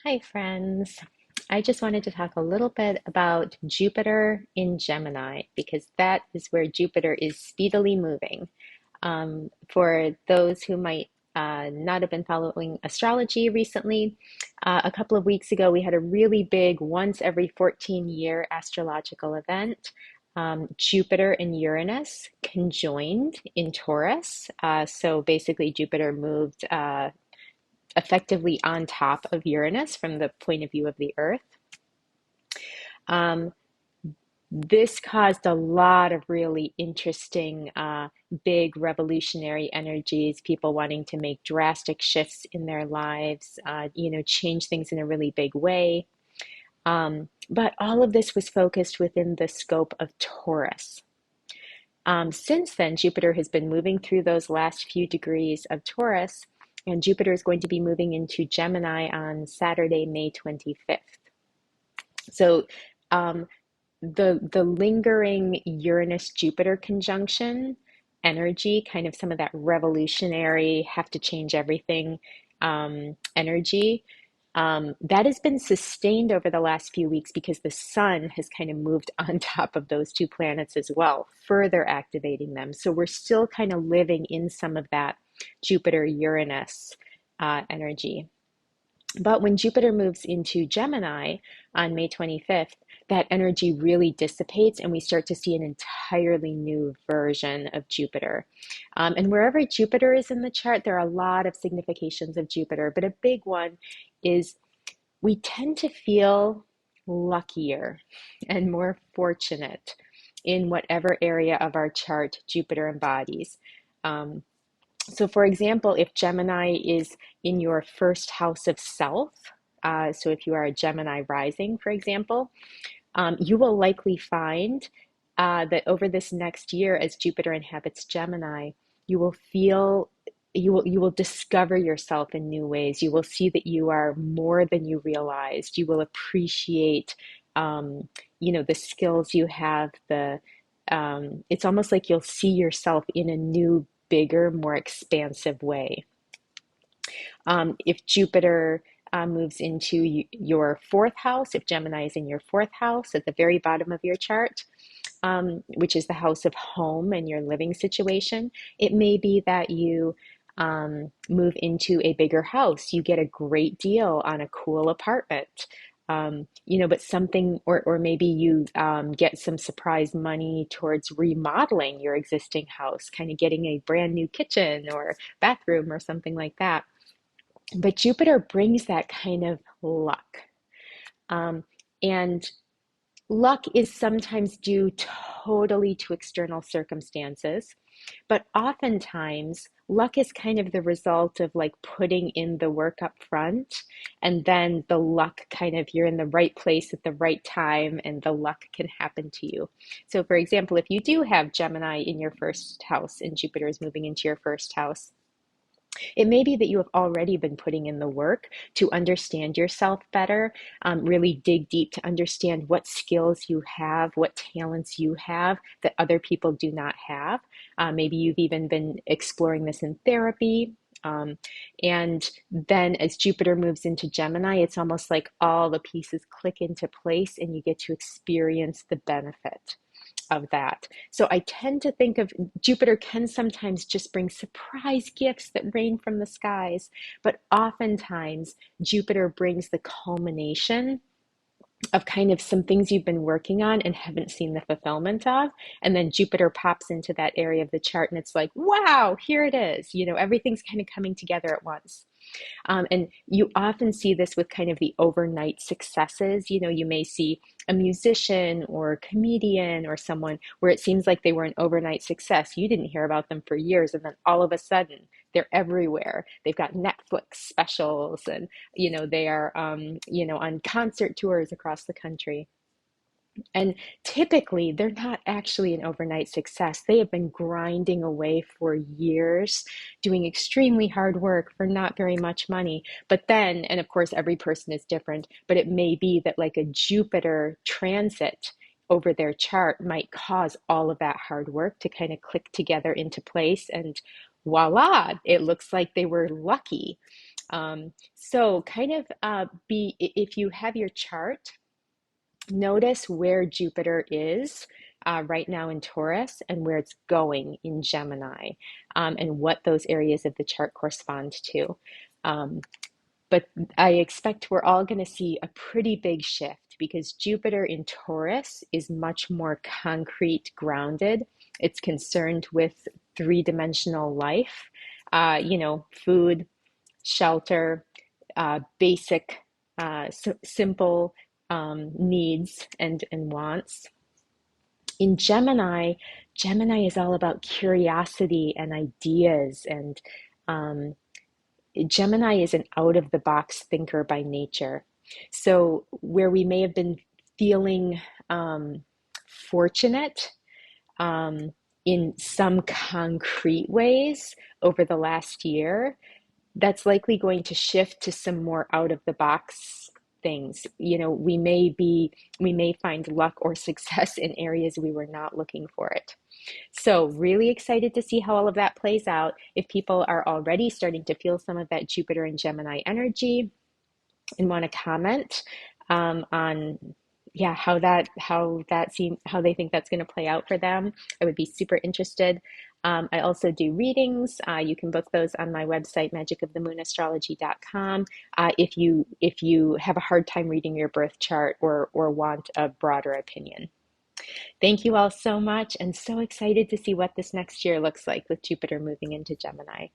Hi, friends. I just wanted to talk a little bit about Jupiter in Gemini because that is where Jupiter is speedily moving. For those who might not have been following astrology recently, a couple of weeks ago we had a really big once every 14-year astrological event. Jupiter and Uranus conjoined in Taurus. So basically, Jupiter moved effectively on top of Uranus from the point of view of the Earth. Um, this caused a lot of really interesting, big revolutionary energies, people wanting to make drastic shifts in their lives, change things in a really big way. But all of this was focused within the scope of Taurus. Since then, Jupiter has been moving through those last few degrees of Taurus, and Jupiter is going to be moving into Gemini on Saturday, May 25th. So um, the lingering Uranus-Jupiter conjunction energy, kind of some of that revolutionary, have to change everything energy, that has been sustained over the last few weeks because the sun has kind of moved on top of those two planets as well, further activating them. So we're still kind of living in some of that Jupiter-Uranus energy. But when Jupiter moves into Gemini on May 25th, that energy really dissipates and we start to see an entirely new version of Jupiter. And wherever Jupiter is in the chart, there are a lot of significations of Jupiter, but a big one is we tend to feel luckier and more fortunate in whatever area of our chart Jupiter embodies. Um, so, for example, if Gemini is in your first house of self, so if you are a Gemini rising, for example, you will likely find that over this next year, as Jupiter inhabits Gemini, you will feel you will discover yourself in new ways. You will see that you are more than you realized. You will appreciate, the skills you have. It's almost like you'll see yourself in a new, bigger, more expansive way. If Jupiter moves into your fourth house, if Gemini is in your fourth house at the very bottom of your chart, which is the house of home and your living situation, it may be that you move into a bigger house. You get a great deal on a cool apartment. But something, or maybe you get some surprise money towards remodeling your existing house, kind of getting a brand new kitchen or bathroom or something like that. But Jupiter brings that kind of luck. Um, and luck is sometimes due totally to external circumstances, but oftentimes luck is kind of the result of like putting in the work up front, and then the luck kind of you're in the right place at the right time, and the luck can happen to you. So, for example, if you do have Gemini in your first house and Jupiter is moving into your first house, it may be that you have already been putting in the work to understand yourself better, really dig deep to understand what skills you have, what talents you have that other people do not have. Maybe you've even been exploring this in therapy. And then as Jupiter moves into Gemini, it's almost like all the pieces click into place and you get to experience the benefit of that. So I tend to think of Jupiter can sometimes just bring surprise gifts that rain from the skies, but oftentimes Jupiter brings the culmination of kind of some things you've been working on and haven't seen the fulfillment of. And then Jupiter pops into that area of the chart and it's like, wow, here it is. Everything's kind of coming together at once. And you often see this with kind of the overnight successes. You may see a musician or a comedian or someone where it seems like they were an overnight success. You didn't hear about them for years, and then all of a sudden they're everywhere. They've got Netflix specials, and they are on concert tours across the country. And typically, they're not actually an overnight success. They have been grinding away for years, doing extremely hard work for not very much money. But then, and of course, every person is different, but it may be that like a Jupiter transit over their chart might cause all of that hard work to kind of click together into place. And voila, it looks like they were lucky. So kind of if you have your chart, notice where Jupiter is right now in Taurus and where it's going in Gemini, and what those areas of the chart correspond to. Um, but I expect we're all going to see a pretty big shift because Jupiter in Taurus is much more concrete, grounded. It's concerned with three-dimensional life, food, shelter, basic, simple needs and wants. In Gemini, Gemini is all about curiosity and ideas, and um, Gemini is an out of the box thinker by nature. So, where we may have been feeling fortunate um, in some concrete ways over the last year, that's likely going to shift to some more out of the box things. We may find luck or success in areas we were not looking for it. So, really excited to see how all of that plays out. If people are already starting to feel some of that Jupiter and Gemini energy and want to comment on how they think that's going to play out for them, I would be super interested. I also do readings. You can book those on my website, magicofthemoonastrology.com. If you have a hard time reading your birth chart or want a broader opinion. Thank you all so much, and so excited to see what this next year looks like with Jupiter moving into Gemini.